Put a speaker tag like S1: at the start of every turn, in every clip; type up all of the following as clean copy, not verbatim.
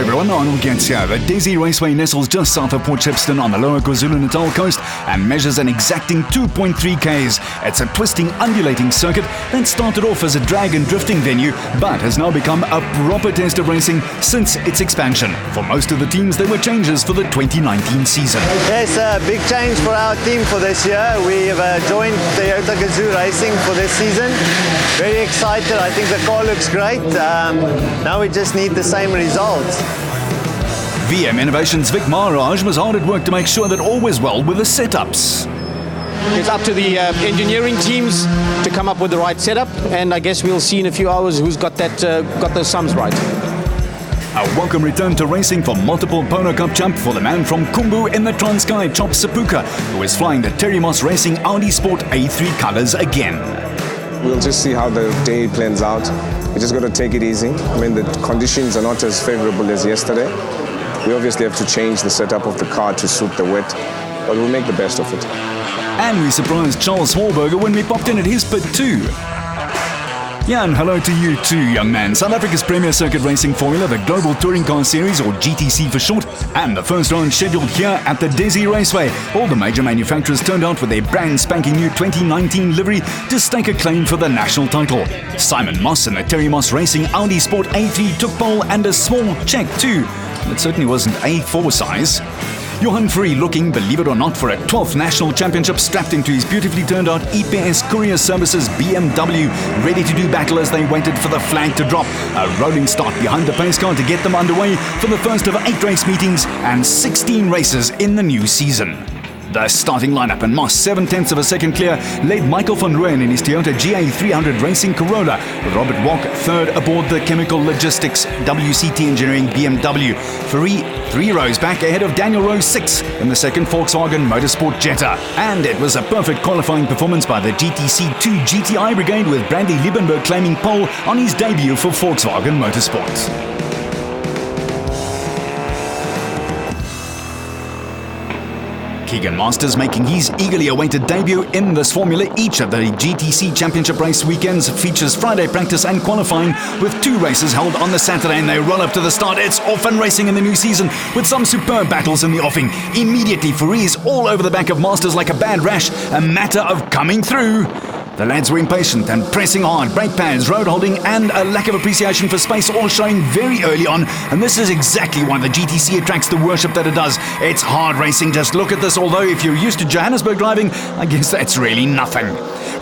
S1: everyone, Arnold Gentz here. The Dezzi Raceway nestles just south of Port Shepstone on the lower KwaZulu-Natal coast and measures an exacting 2.3 k's. It's a twisting, undulating circuit that started off as a drag and drifting venue but has now become a proper test of racing since its expansion. For most of the teams, there were changes for the 2019 season.
S2: Yes, a big change for our team for this year. We have joined Toyota Gazoo Racing for this season. Very excited. I think the car looks great. Now we just need the same results.
S1: VM Innovations' Vic Maharaj was hard at work to make sure that all was well with the setups.
S3: It's up to the engineering teams to come up with the right setup, and I guess we'll see in a few hours who's got those sums right.
S1: A welcome return to racing for multiple Polo Cup champ for the man from Kumbu in the Transkei, Chop Sepuka, who is flying the Terry Moss Racing Audi Sport A3 colours again.
S4: We'll just see how the day plans out. We just got to take it easy. I mean, the conditions are not as favorable as yesterday. We obviously have to change the setup of the car to suit the wet, but we'll make the best of it.
S1: And we surprised Charles Smallberger when we popped in at his pit too. Yeah, and hello to you too, young man. South Africa's premier circuit racing formula, the Global Touring Car Series, or GTC for short, and the first round scheduled here at the Dezzi Raceway. All the major manufacturers turned out with their brand spanking new 2019 livery to stake a claim for the national title. Simon Moss in the Terry Moss Racing Audi Sport A3 took pole and a small check too. It certainly wasn't A4 size. Johan Free looking, believe it or not, for a 12th national championship strapped into his beautifully turned out EPS Courier Services BMW, ready to do battle as they waited for the flag to drop. A rolling start behind the pace car to get them underway for the first of 8 race meetings and 16 races in the new season. The starting lineup and Moss 7/10 of a second clear led Michael van Rooyen in his Toyota GA300 Racing Corolla, with Robert Walk third aboard the Chemical Logistics WCT Engineering BMW. Faree 3 rows back ahead of Daniel Rowe 6 in the second Volkswagen Motorsport Jetta. And it was a perfect qualifying performance by the GTC 2 GTI Brigade, with Brandy Liebenberg claiming pole on his debut for Volkswagen Motorsport. Keegan Masters making his eagerly awaited debut in this formula. Each of the GTC Championship race weekends features Friday practice and qualifying, with 2 races held on the Saturday, and they roll up to the start. It's off and racing in the new season with some superb battles in the offing. Immediately, Faree is all over the back of Masters like a bad rash, a matter of coming through. The lads were impatient and pressing hard. Brake pads, road holding, and a lack of appreciation for space all showing very early on. And this is exactly why the GTC attracts the worship that it does. It's hard racing. Just look at this. Although if you're used to Johannesburg driving, I guess that's really nothing.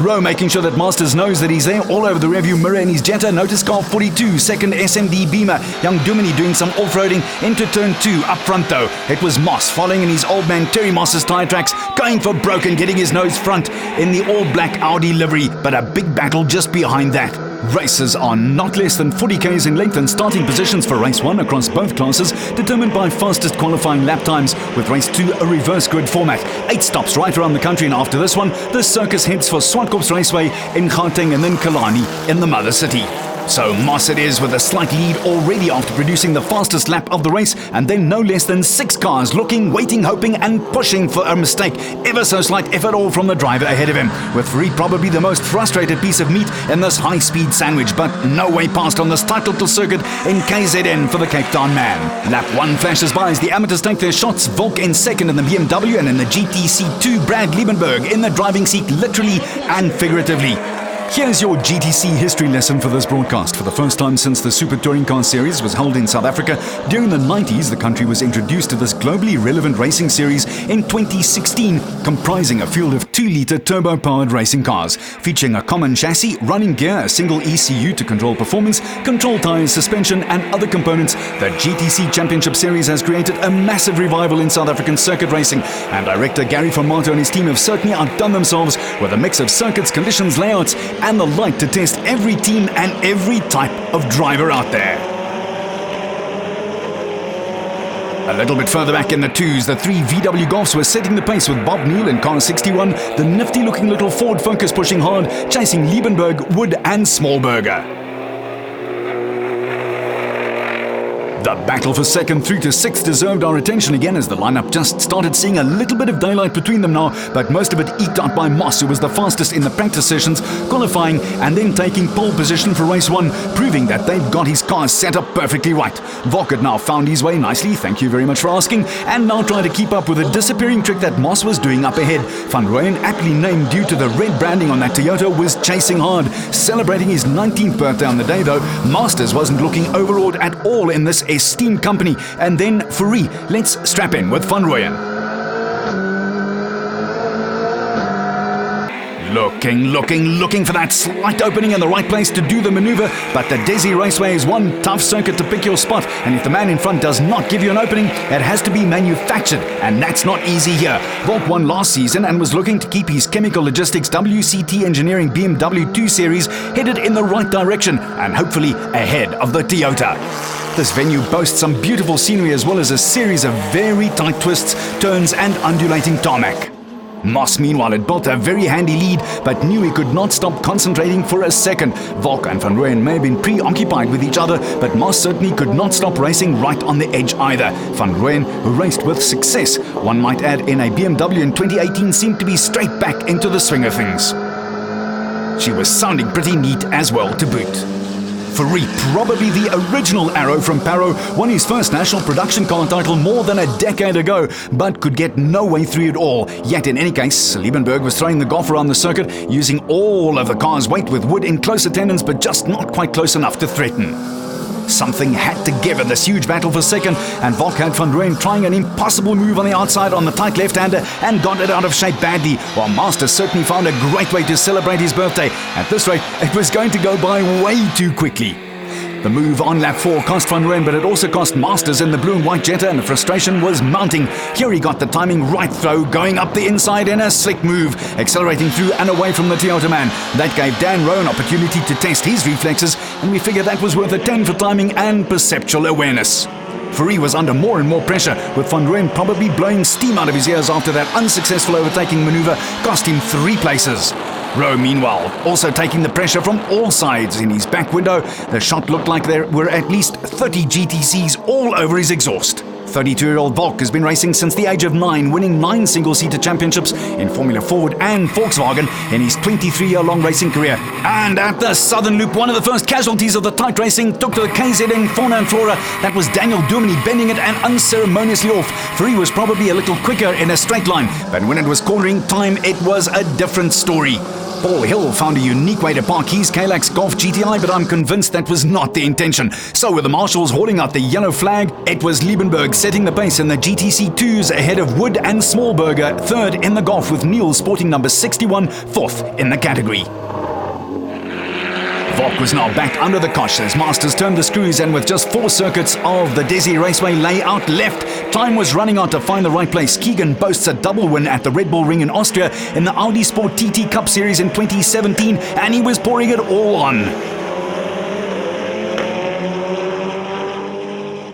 S1: Rowe making sure that Masters knows that he's there, all over the rearview mirror in his Jetta. Notice car 42, second SMD Beamer. Young Dumini doing some off-roading into turn 2. Up front though, it was Moss following in his old man Terry Moss's tyre tracks, going for broke and getting his nose front in the all-black Audi livery. But a big battle just behind that. Races are not less than 40 k's in length, and starting positions for race 1 across both classes determined by fastest qualifying lap times, with race 2 a reverse grid format. 8 stops right around the country, and after this one, the circus heads for Swartkops Raceway in Gauteng and then Kalani in the mother city. So Moss it is with a slight lead already after producing the fastest lap of the race, and then no less than 6 cars looking, waiting, hoping and pushing for a mistake, ever so slight if at all, from the driver ahead of him, with Faree probably the most frustrated piece of meat in this high-speed sandwich, but no way past on this tight little circuit in KZN for the Cape Town man. Lap 1 flashes by as the amateurs take their shots. Volk in second in the BMW, and in the GTC 2 Brad Liebenberg in the driving seat, literally and figuratively. Here's your GTC history lesson for this broadcast. For the first time since the Super Touring Car Series was held in South Africa, during the 90s, the country was introduced to this globally relevant racing series in 2016, comprising a field of 2-litre turbo-powered racing cars, featuring a common chassis, running gear, a single ECU to control performance, control tyres, suspension and other components. The GTC Championship Series has created a massive revival in South African circuit racing, and director Gary van Marto and his team have certainly outdone themselves with a mix of circuits, conditions, layouts and the like to test every team and every type of driver out there. A little bit further back in the 2s, the 3 VW Golfs were setting the pace with Bob Neal in car 61, the nifty-looking little Ford Focus pushing hard, chasing Liebenberg, Wood and Smallberger. The battle for second through to sixth deserved our attention again as the lineup just started seeing a little bit of daylight between them now, but most of it eked out by Moss, who was the fastest in the practice sessions, qualifying and then taking pole position for race one, proving that they'd got his cars set up perfectly right. Vok had now found his way nicely, thank you very much for asking, and now trying to keep up with a disappearing trick that Moss was doing up ahead. Van Rooyen, aptly named due to the red branding on that Toyota, was chasing hard. Celebrating his 19th birthday on the day though, Masters wasn't looking overawed at all in this esteemed company. And then Fourie, let's strap in with Van Rooyen. Looking for that slight opening in the right place to do the maneuver, but the Dezzi Raceway is one tough circuit to pick your spot, and if the man in front does not give you an opening, it has to be manufactured, and that's not easy here. Volk won last season and was looking to keep his Chemical Logistics WCT Engineering BMW 2 Series headed in the right direction, and hopefully ahead of the Toyota. This venue boasts some beautiful scenery as well as a series of very tight twists, turns and undulating tarmac. Moss, meanwhile, had built a very handy lead, but knew he could not stop concentrating for a second. Volk and Van Rooyen may have been preoccupied with each other, but Moss certainly could not stop racing right on the edge either. Van Rooyen, who raced with success, one might add, in a BMW in 2018, seemed to be straight back into the swing of things. She was sounding pretty neat as well to boot. Fourie, probably the original Arrow from Paro, won his first national production car title more than a decade ago, but could get no way through it all. Yet in any case, Liebenberg was throwing the golf around the circuit, using all of the car's weight with Wood in close attendance, but just not quite close enough to threaten. Something had to give in this huge battle for second, and Volk had Van Rooyen trying an impossible move on the outside on the tight left-hander and got it out of shape badly, while Masters certainly found a great way to celebrate his birthday. At this rate, it was going to go by way too quickly. The move on lap 4 cost Van Rooyen, but it also cost Masters in the blue and white Jetta, and the frustration was mounting. Here he got the timing right though, going up the inside in a slick move, accelerating through and away from the Toyota man. That gave Dan Rowe an opportunity to test his reflexes, and we figured that was worth a 10 for timing and perceptual awareness. Fourie was under more and more pressure, with Van Rooyen probably blowing steam out of his ears after that unsuccessful overtaking maneuver cost him 3 places. Rowe, meanwhile, also taking the pressure from all sides. In his back window, the shot looked like there were at least 30 GTCs all over his exhaust. 32-year-old Volk has been racing since the age of 9, winning 9 single-seater championships in Formula Ford and Volkswagen in his 23-year-long racing career. And at the Southern Loop, one of the first casualties of the tight racing took to the KZN fauna and flora. That was Daniel Dominey bending it and unceremoniously off. Fourie was probably a little quicker in a straight line, but when it was cornering time, it was a different story. Paul Hill found a unique way to park his Kalax Golf GTI, but I'm convinced that was not the intention. So with the marshals holding out the yellow flag, it was Liebenberg setting the pace in the GTC 2s ahead of Wood and Smallberger, third in the Golf, with Neil sporting number 61, fourth in the category. Volk was now back under the cosh as Masters turned the screws, and with just 4 circuits of the Dezzi Raceway layout left, time was running out to find the right place. Keegan boasts a double win at the Red Bull Ring in Austria in the Audi Sport TT Cup Series in 2017, and he was pouring it all on.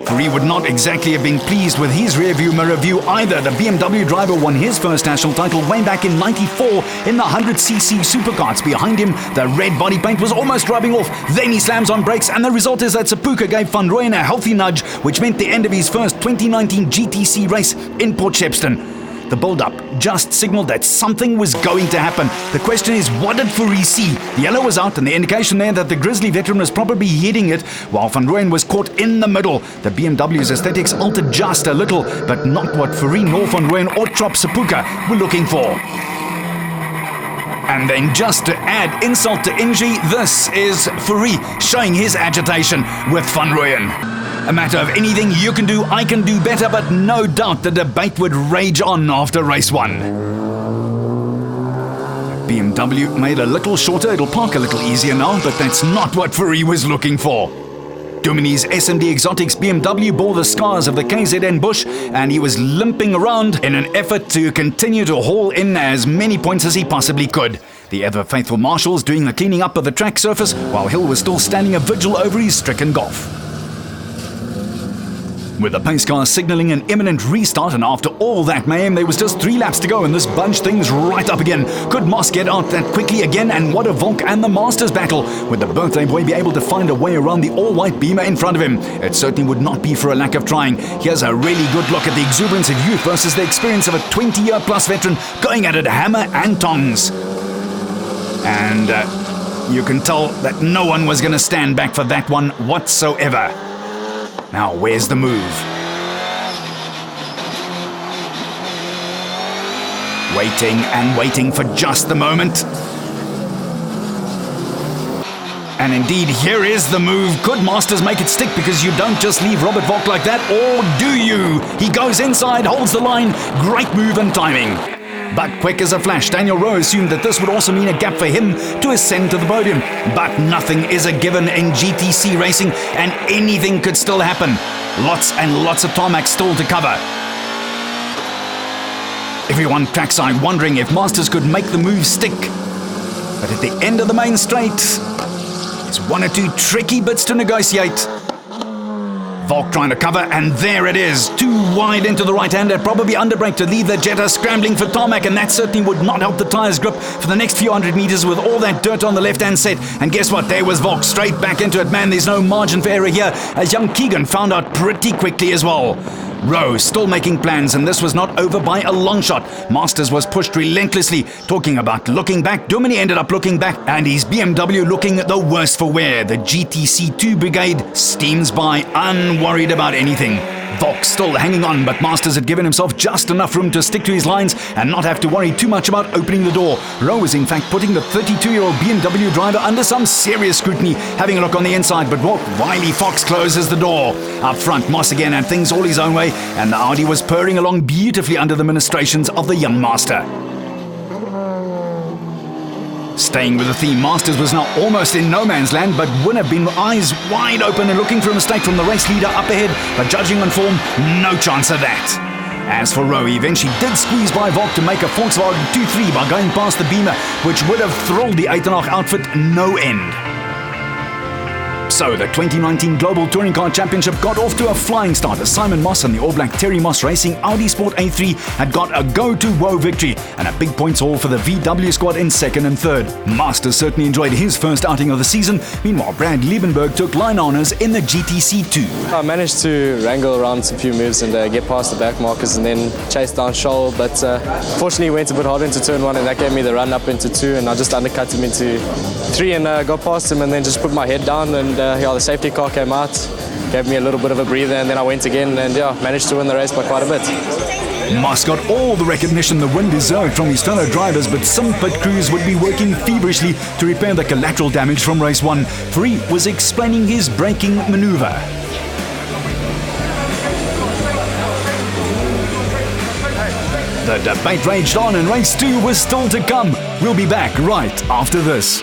S1: Fourie would not exactly have been pleased with his rearview mirror view either. The BMW driver won his first national title way back in '94 in the 100cc supercarts. Behind him, the red body paint was almost rubbing off. Then he slams on brakes, and the result is that Sepulka gave Van Rooyen a healthy nudge, which meant the end of his first 2019 GTC race in Port Shepstone. The build-up just signaled that something was going to happen. The question is, what did Fourie see? The yellow was out, and the indication there that the Grizzly veteran was probably heading it, while Van Rooyen was caught in the middle. The BMW's aesthetics altered just a little, but not what Fourie nor Van Rooyen or Trop Sepulka were looking for. And then, just to add insult to injury, this is Fourie showing his agitation with Van Rooyen. A matter of anything you can do, I can do better, but no doubt the debate would rage on after race 1. BMW made a little shorter, it'll park a little easier now, but that's not what Fourie was looking for. Dominey's SMD Exotics BMW bore the scars of the KZN bush, and he was limping around in an effort to continue to haul in as many points as he possibly could. The ever-faithful marshals doing the cleaning up of the track surface, while Hill was still standing a vigil over his stricken Golf. With the pace car signalling an imminent restart, and after all that mayhem, there was just 3 laps to go and this bunched things right up again. Could Moss get out that quickly again? And what a Volk and the Masters battle. Would the birthday boy be able to find a way around the all-white Beamer in front of him? It certainly would not be for a lack of trying. Here's a really good look at the exuberance of youth versus the experience of a 20-year-plus veteran going at it hammer and tongs. And you can tell that no one was going to stand back for that one whatsoever. Now, where's the move? Waiting and waiting for just the moment. And indeed, here is the move. Could Masters make it stick? Because you don't just leave Robert Volk like that, or do you? He goes inside, holds the line. Great move and timing. But quick as a flash, Daniel Rowe assumed that this would also mean a gap for him to ascend to the podium. But nothing is a given in GTC racing, and anything could still happen. Lots and lots of tarmac still to cover. Everyone trackside wondering if Masters could make the move stick. But at the end of the main straight, there's 1 or 2 tricky bits to negotiate. Volk trying to cover, and there it is. Too wide into the right-hander, probably underbrake to leave the Jetta scrambling for tarmac, and that certainly would not help the tyres grip for the next few hundred meters with all that dirt on the left-hand set. And guess what? There was Volk straight back into it. Man, there's no margin for error here, as young Keegan found out pretty quickly as well. Rowe still making plans, and this was not over by a long shot. Masters was pushed relentlessly. Talking about looking back, Duminy ended up looking back, and his BMW looking the worse for wear. The GTC 2 Brigade steams by, unworried about anything. Volk still hanging on, but Masters had given himself just enough room to stick to his lines and not have to worry too much about opening the door. Rowe was in fact putting the 32-year-old BMW driver under some serious scrutiny. Having a look on the inside, but what? Wiley Fox closes the door. Up front, Moss again had things all his own way, and the Audi was purring along beautifully under the ministrations of the young master. Staying with the theme, Masters was now almost in no man's land, but would have been eyes wide open and looking for a mistake from the race leader up ahead, but judging on form, no chance of that. As for Rowe, he eventually did squeeze by Volk to make a Volkswagen 2-3 by going past the Beamer, which would have thrilled the Eitenach outfit no end. So the 2019 Global Touring Car Championship got off to a flying start as Simon Moss and the All Black Terry Moss Racing Audi Sport A3 had got a go-to-woe victory and a big points haul for the VW squad in second and third. Masters certainly enjoyed his first outing of the season. Meanwhile, Brad Liebenberg took line honours in the GTC 2.
S5: I managed to wrangle around some few moves and get past the back markers and then chase down Scholl, but fortunately went a bit hard into turn 1 and that gave me the run up into 2, and I just undercut him into 3 and got past him and then just put my head down, and the safety car came out, gave me a little bit of a breather, and then I went again and managed to win the race by quite a bit.
S1: Moss got all the recognition the win deserved from his fellow drivers, but some pit crews would be working feverishly to repair the collateral damage from race 1. Free was explaining his braking maneuver. The debate raged on and race 2 was still to come. We'll be back right after this.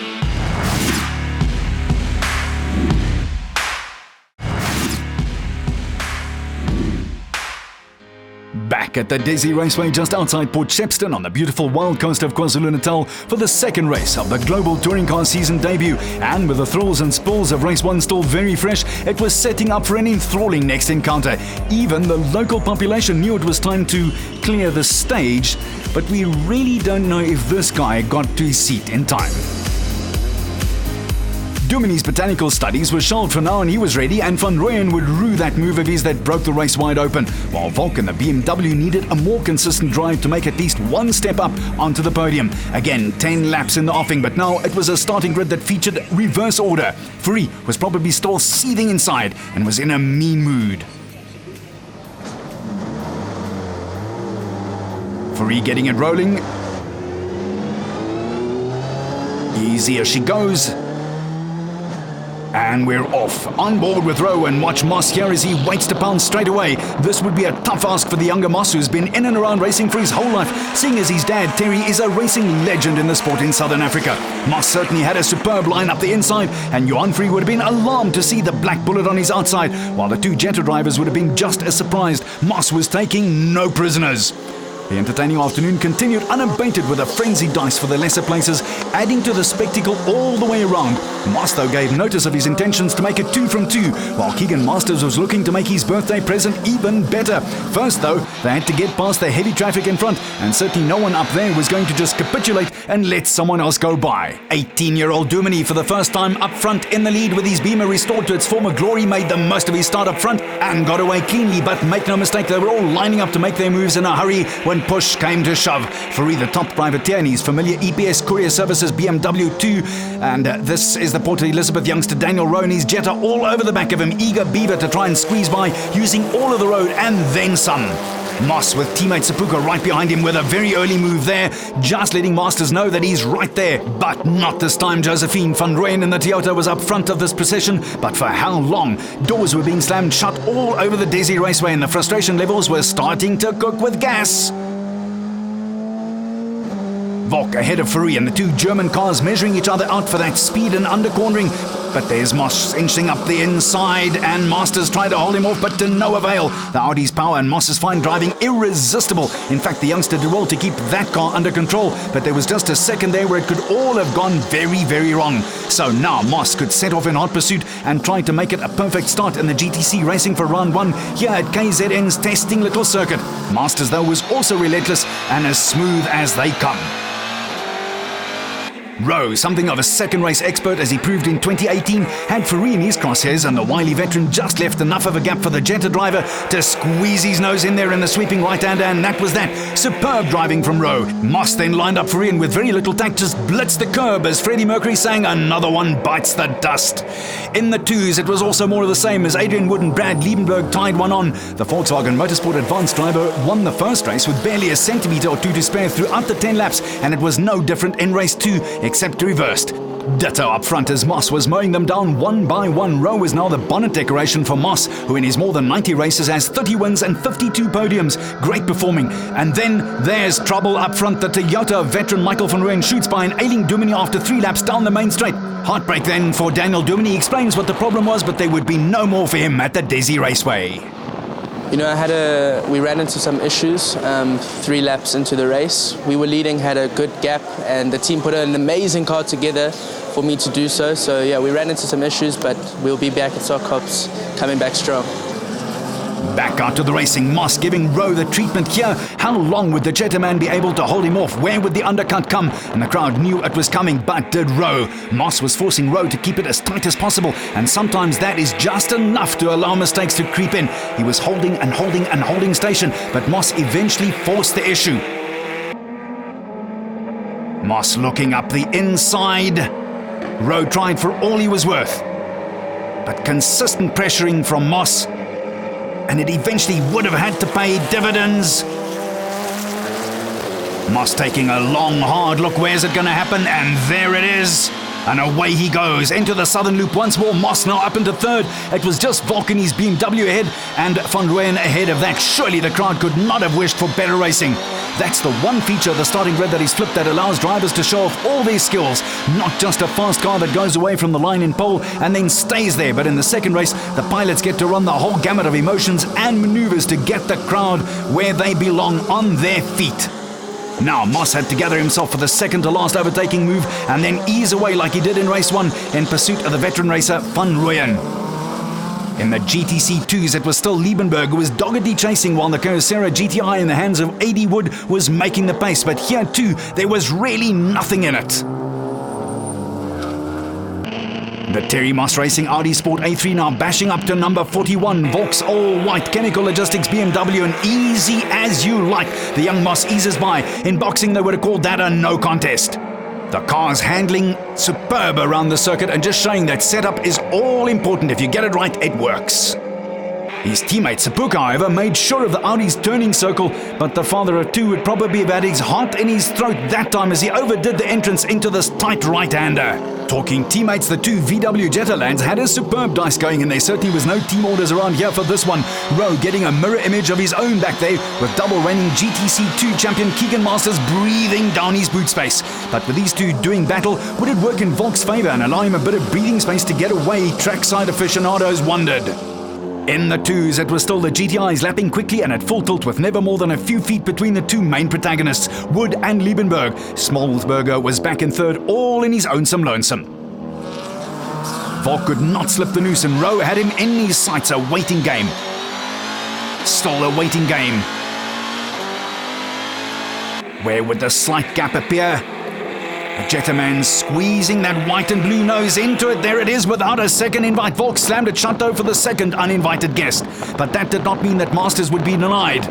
S1: Back at the Dezzi Raceway just outside Port Shepstone on the beautiful wild coast of KwaZulu-Natal for the second race of the Global Touring Car season debut. And with the thrills and spills of race 1 still very fresh, it was setting up for an enthralling next encounter. Even the local population knew it was time to clear the stage, but we really don't know if this guy got to his seat in time. Duminy's botanical studies were shelved for now and he was ready, and Van Rooyen would rue that move of his that broke the race wide open, while Volk and the BMW needed a more consistent drive to make at least one step up onto the podium. Again, 10 laps in the offing, but now it was a starting grid that featured reverse order. Free was probably still seething inside and was in a mean mood. Free getting it rolling. Easy as she goes. And we're off. On board with Rowe, and watch Moss here as he waits to pounce straight away. This would be a tough ask for the younger Moss, who's been in and around racing for his whole life, seeing as his dad, Terry, is a racing legend in the sport in Southern Africa. Moss certainly had a superb line up the inside, and Johan Free would have been alarmed to see the black bullet on his outside, while the two Jetta drivers would have been just as surprised. Moss was taking no prisoners. The entertaining afternoon continued unabated with a frenzied dice for the lesser places, adding to the spectacle all the way around. Moss, though, gave notice of his intentions to make it 2 from 2, while Keegan Masters was looking to make his birthday present even better. First, though, they had to get past the heavy traffic in front, and certainly no one up there was going to just capitulate and let someone else go by. 18-year-old Duminy, for the first time up front in the lead with his Beamer restored to its former glory, made the most of his start up front and got away cleanly, but make no mistake, they were all lining up to make their moves in a hurry when push came to shove. Fourie, the top privateer in his familiar EPS Courier Services BMW 2, and this is the Port Elizabeth youngster Daniel Rowe and his Jetta all over the back of him, eager beaver to try and squeeze by, using all of the road and then some. Moss with teammate Sepuka right behind him with a very early move there, just letting Masters know that he's right there. But not this time. Josephine van Rooyen in the Toyota was up front of this procession, but for how long? Doors were being slammed shut all over the Dezzi Raceway and the frustration levels were starting to cook with gas. Vok ahead of Fourie and the two German cars measuring each other out for that speed and undercornering. But there's Moss inching up the inside and Masters tried to hold him off, but to no avail. The Audi's power and Moss's fine driving irresistible. In fact, the youngster did well to keep that car under control, but there was just a second there where it could all have gone very, very wrong. So now Moss could set off in hot pursuit and try to make it a perfect start in the GTC racing for round 1 here at KZN's testing little circuit. Masters, though, was also relentless and as smooth as they come. Rowe, something of a second race expert as he proved in 2018, had Fourie in his crosshairs, and the wily veteran just left enough of a gap for the Jetta driver to squeeze his nose in there in the sweeping right-hander, and that was that. Superb driving from Rowe. Moss then lined up Fourie and with very little tact just blitzed the curb as Freddie Mercury sang "Another One Bites the Dust." In the twos, it was also more of the same as Adrian Wood and Brad Liebenberg tied one on. The Volkswagen Motorsport Advanced driver won the first race with barely a centimetre or two to spare throughout the 10 laps, and it was no different in race 2, except reversed. Ditto up front as Moss was mowing them down one by one. Rowe is now the bonnet decoration for Moss, who in his more than 90 races has 30 wins and 52 podiums. Great performing. And then there's trouble up front. The Toyota veteran Michael van Rooyen shoots by an ailing Duminy after 3 laps down the main straight. Heartbreak then for Daniel Duminy. He explains what the problem was, but there would be no more for him at the Dezzi Raceway.
S6: You know, we ran into some issues 3 laps into the race. We were leading, had a good gap, and the team put an amazing car together for me to do so. So yeah, we ran into some issues, but we'll be back at Sock Hops, coming back strong.
S1: Back out to the racing, Moss giving Rowe the treatment here. How long would the Jetta man be able to hold him off? Where would the undercut come? And the crowd knew it was coming, but did Rowe. Moss was forcing Rowe to keep it as tight as possible, and sometimes that is just enough to allow mistakes to creep in. He was holding and holding and holding station, but Moss eventually forced the issue. Moss looking up the inside. Rowe tried for all he was worth, but consistent pressuring from Moss, and it eventually would have had to pay dividends. Moss taking a long, hard look. Where's it going to happen? And there it is. And away he goes into the southern loop once more. Moss now up into third. It was just Vok in his BMW ahead and Van Rooyen ahead of that. Surely the crowd could not have wished for better racing. That's the one feature of the starting grid that is flipped that allows drivers to show off all their skills. Not just a fast car that goes away from the line in pole and then stays there, but in the second race, the pilots get to run the whole gamut of emotions and maneuvers to get the crowd where they belong, on their feet. Now Moss had to gather himself for the second to last overtaking move and then ease away like he did in race 1 in pursuit of the veteran racer Van Rooyen. In the GTC 2s, it was still Liebenberg who was doggedly chasing, while the Kyocera GTI in the hands of A.D. Wood was making the pace. But here too, there was really nothing in it. The Terry Moss Racing Audi Sport A3 now bashing up to number 41. Volks all-white Chemical Logistics BMW, and easy as you like. The young Moss eases by. In boxing, they would have called that a no contest. The car's handling superb around the circuit and just showing that setup is all important. If you get it right, it works. His teammate Sepuka, however, made sure of the Audi's turning circle, but the father of two would probably have had his heart in his throat that time as he overdid the entrance into this tight right-hander. Talking teammates, the two VW Jetta lads had a superb dice going, and there certainly was no team orders around here for this one. Rowe getting a mirror image of his own back there, with double reigning GTC 2 champion Keegan Masters breathing down his boot space. But with these two doing battle, would it work in Volk's favour and allow him a bit of breathing space to get away? Trackside aficionados wondered. In the twos, it was still the GTIs lapping quickly and at full tilt, with never more than a few feet between the two main protagonists, Wood and Liebenberg. Smallsberger was back in third, all in his own some lonesome. Volk could not slip the noose and Rowe had him in his sights. A waiting game. Still a waiting game. Where would the slight gap appear? The Jetterman squeezing that white and blue nose into it. There it is without a second invite. Volk slammed it shut though for the second uninvited guest. But that did not mean that Masters would be denied.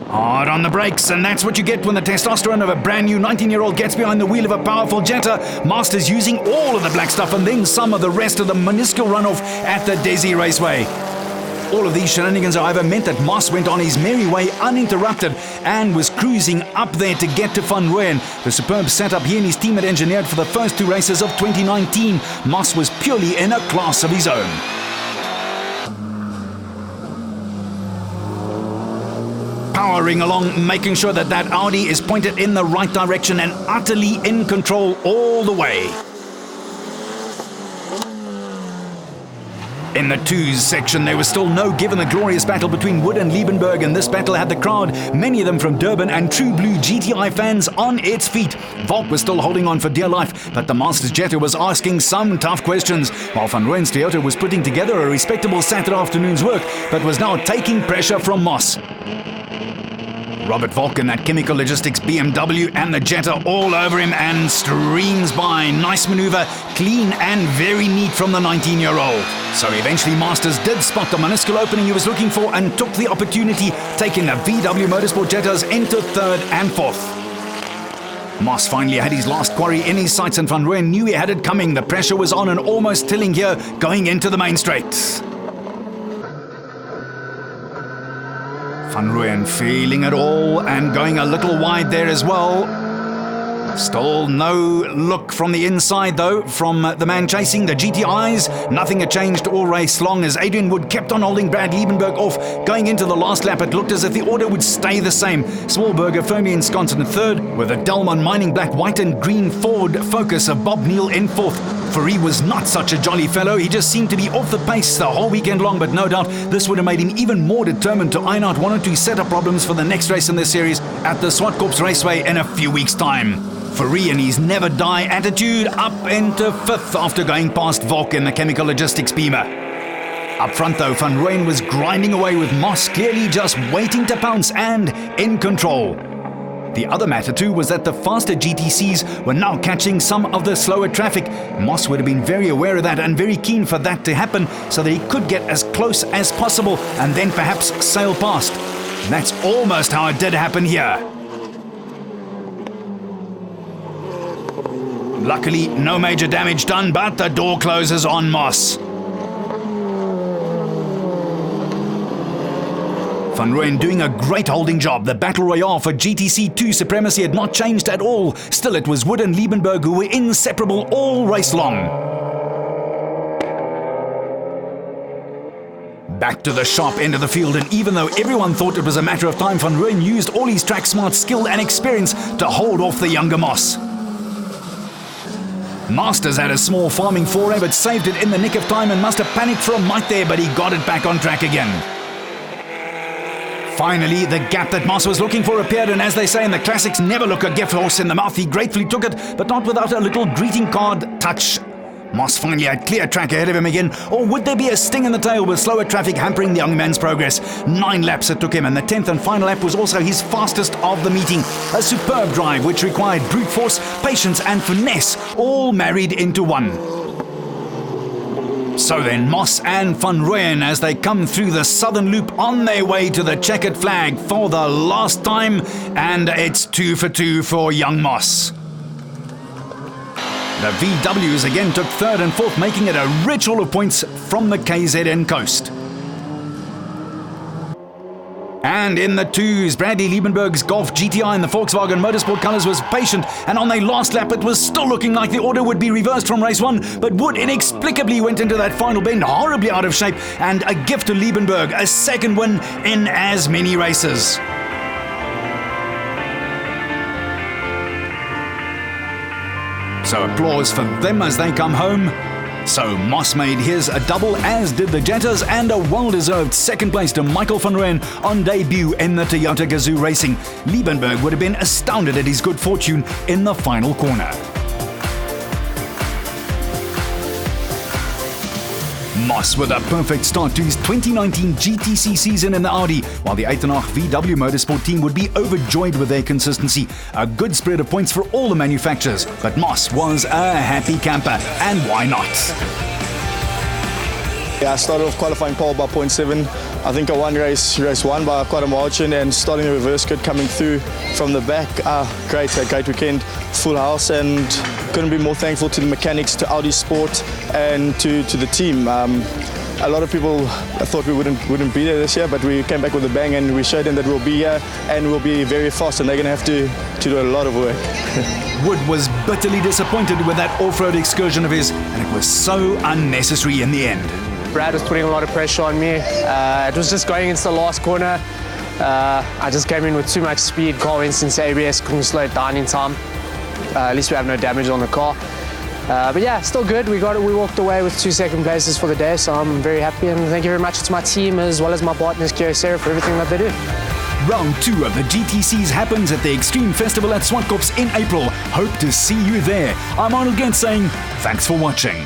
S1: Hard on the brakes, and that's what you get when the testosterone of a brand new 19-year-old gets behind the wheel of a powerful Jetta. Masters using all of the black stuff and then some of the rest of the minuscule runoff at the Dezzi Raceway. All of these shenanigans, however, meant that Moss went on his merry way uninterrupted and was cruising up there to get to Van Rooyen. The superb setup he and his team had engineered for the first two races of 2019. Moss was purely in a class of his own. Powering along, making sure that that Audi is pointed in the right direction and utterly in control all the way. In the twos section, there was still no give in the glorious battle between Wood and Liebenberg, and this battle had the crowd, many of them from Durban and true blue GTI fans, on its feet. Volk was still holding on for dear life, but the Masters Jetta was asking some tough questions, while Van Rooyen's Toyota was putting together a respectable Saturday afternoon's work, but was now taking pressure from Moss. Robert Volk in that Chemical Logistics BMW and the Jetta all over him and streams by. Nice maneuver, clean and very neat from the 19-year-old. So eventually Masters did spot the minuscule opening he was looking for and took the opportunity, taking the VW Motorsport Jettas into third and fourth. Moss finally had his last quarry in his sights and Van Rooyen knew he had it coming. The pressure was on and almost tilling here going into the main straight. Van Rooyen feeling it all and going a little wide there as well. Still no look from the inside though from the man chasing the GTIs. Nothing had changed all race long as Adrian Wood kept on holding Brad Liebenberg off. Going into the last lap, it looked as if the order would stay the same. Smallberger firmly ensconced in third with a Delmon mining black, white and green Ford Focus of Bob Neal in fourth. Fourie was not such a jolly fellow. He just seemed to be off the pace the whole weekend long, but no doubt this would have made him even more determined to iron out one or two setup problems for the next race in this series at the Swartkorps Raceway in a few weeks' time. Fourie and his never die attitude up into fifth after going past Volk in the Chemical Logistics Beamer. Up front though, Van Rooyen was grinding away with Moss clearly just waiting to pounce and in control. The other matter too was that the faster GTCs were now catching some of the slower traffic. Moss would have been very aware of that and very keen for that to happen so that he could get as close as possible and then perhaps sail past. And that's almost how it did happen here. Luckily, no major damage done, but the door closes on Moss. Van Rooyen doing a great holding job. The battle royale for GTC 2 supremacy had not changed at all. Still, it was Wood and Liebenberg who were inseparable all race long. Back to the sharp end of the field, and even though everyone thought it was a matter of time, Van Rooyen used all his track smart skill and experience to hold off the younger Moss. Masters had a small farming foray but saved it in the nick of time and must have panicked for a mite there, but he got it back on track again. Finally, the gap that Moss was looking for appeared, and as they say in the classics, never look a gift horse in the mouth. He gratefully took it, but not without a little greeting card touch. Moss finally had clear track ahead of him again, or would there be a sting in the tail with slower traffic hampering the young man's progress? 9 laps it took him, and the 10th and final lap was also his fastest of the meeting. A superb drive which required brute force, patience and finesse, all married into one. So then, Moss and Van Rooyen as they come through the southern loop on their way to the checkered flag for the last time, and it's 2 for 2 for young Moss. The VWs again took third and fourth, making it a rich haul of points from the KZN coast. And in the twos, Bradley Liebenberg's Golf GTI in the Volkswagen Motorsport colours was patient, and on their last lap it was still looking like the order would be reversed from race 1, but Wood inexplicably went into that final bend horribly out of shape, and a gift to Liebenberg, a second win in as many races. So applause for them as they come home. So Moss made his a double, as did the Jettas, and a well-deserved second place to Michael Van Rooyen on debut in the Toyota Gazoo Racing. Liebenberg would have been astounded at his good fortune in the final corner. Moss with a perfect start to his 2019 GTC season in the Audi, while the 8.5 VW Motorsport team would be overjoyed with their consistency. A good spread of points for all the manufacturers, but Moss was a happy camper, and why not?
S7: Yeah, I started off qualifying pole by 0.7. I think I won race one by quite a margin, and starting the reverse grid coming through from the back. A great weekend, full house, and couldn't be more thankful to the mechanics, to Audi Sport, and to the team. A lot of people thought we wouldn't be there this year, but we came back with a bang, and we showed them that we'll be here and we'll be very fast, and they're going to have to do a lot of work.
S1: Wood was bitterly disappointed with that off-road excursion of his, and it was so unnecessary in the end.
S8: Brad was putting a lot of pressure on me. It was just going into the last corner. I just came in with too much speed. Car went into ABS, couldn't slow it down in time. At least we have no damage on the car. But yeah, still good. We walked away with 2 second places for the day, so I'm very happy. And thank you very much to my team as well as my partners, Kyocera, for everything that they do.
S1: Round 2 of the GTCs happens at the Extreme Festival at Zwartkops in April. Hope to see you there. I'm Arnold Gent saying thanks for watching.